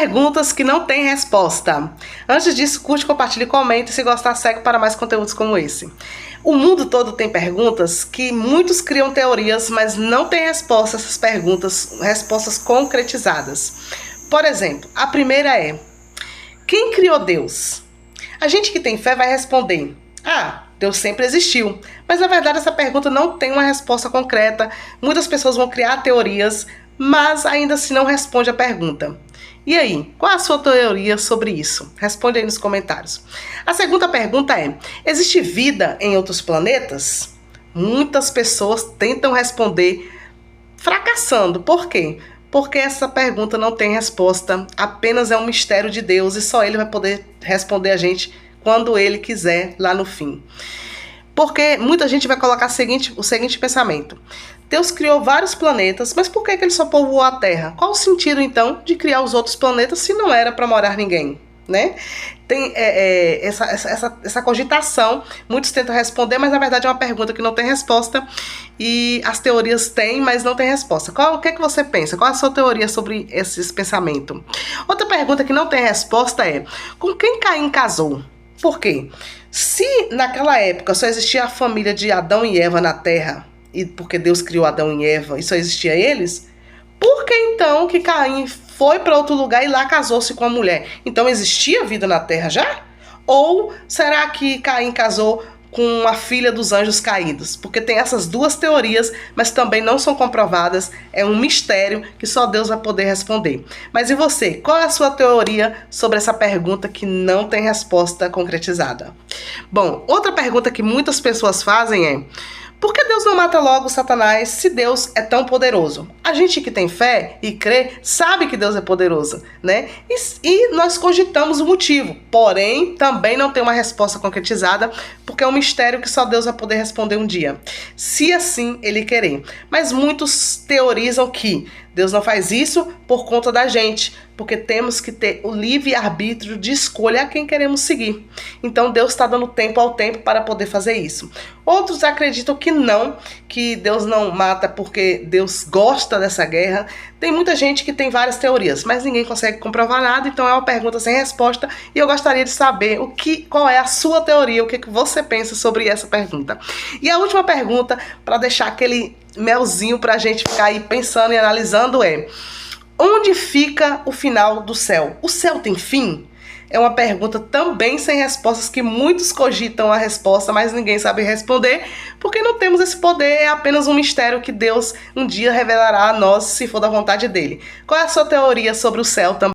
Perguntas que não têm resposta. Antes disso, curte, compartilhe e comente. Se gostar, segue para mais conteúdos como esse. O mundo todo tem perguntas que muitos criam teorias, mas não tem resposta a essas perguntas, respostas concretizadas. Por exemplo, a primeira é: quem criou Deus? A gente que tem fé vai responder: Deus sempre existiu. Mas na verdade essa pergunta não tem uma resposta concreta. Muitas pessoas vão criar teorias, mas ainda assim não responde a pergunta. E aí, qual a sua teoria sobre isso? Responde aí nos comentários. A segunda pergunta é: existe vida em outros planetas? Muitas pessoas tentam responder fracassando. Por quê? Porque essa pergunta não tem resposta, apenas é um mistério de Deus e só Ele vai poder responder a gente quando Ele quiser, lá no fim. Porque muita gente vai colocar o seguinte pensamento: Deus criou vários planetas, mas por que Ele só povoou a Terra? Qual o sentido, então, de criar os outros planetas se não era para morar ninguém? Né? Tem essa cogitação, muitos tentam responder, mas na verdade é uma pergunta que não tem resposta e as teorias têm, mas não tem resposta. O que você pensa? Qual a sua teoria sobre esse pensamento? Outra pergunta que não tem resposta é: com quem Caim casou? Por quê? Se naquela época só existia a família de Adão e Eva na Terra, e porque Deus criou Adão e Eva e só existia eles, por que então que Caim foi para outro lugar e lá casou-se com a mulher? Então existia vida na Terra já? Ou será que Caim casou com a filha dos anjos caídos? Porque tem essas duas teorias, mas também não são comprovadas. É um mistério que só Deus vai poder responder. Mas e você? Qual é a sua teoria sobre essa pergunta que não tem resposta concretizada? Bom, outra pergunta que muitas pessoas fazem é: por que Deus não mata logo Satanás se Deus é tão poderoso? A gente que tem fé e crê sabe que Deus é poderoso, né? E nós cogitamos o motivo, porém também não tem uma resposta concretizada, porque é um mistério que só Deus vai poder responder um dia, se assim Ele querer. Mas muitos teorizam que Deus não faz isso por conta da gente, porque temos que ter o livre-arbítrio de escolha a quem queremos seguir. Então Deus está dando tempo ao tempo para poder fazer isso. Outros acreditam que não, que Deus não mata porque Deus gosta dessa guerra. Tem muita gente que tem várias teorias, mas ninguém consegue comprovar nada, então é uma pergunta sem resposta e eu gostaria de saber qual é a sua teoria, o que você pensa sobre essa pergunta. E a última pergunta, para deixar aquele melzinho para a gente ficar aí pensando e analisando, é: onde fica o final do céu? O céu tem fim? É uma pergunta também sem respostas, que muitos cogitam a resposta, mas ninguém sabe responder, porque não temos esse poder, é apenas um mistério que Deus um dia revelará a nós, se for da vontade dele. Qual é a sua teoria sobre o céu também?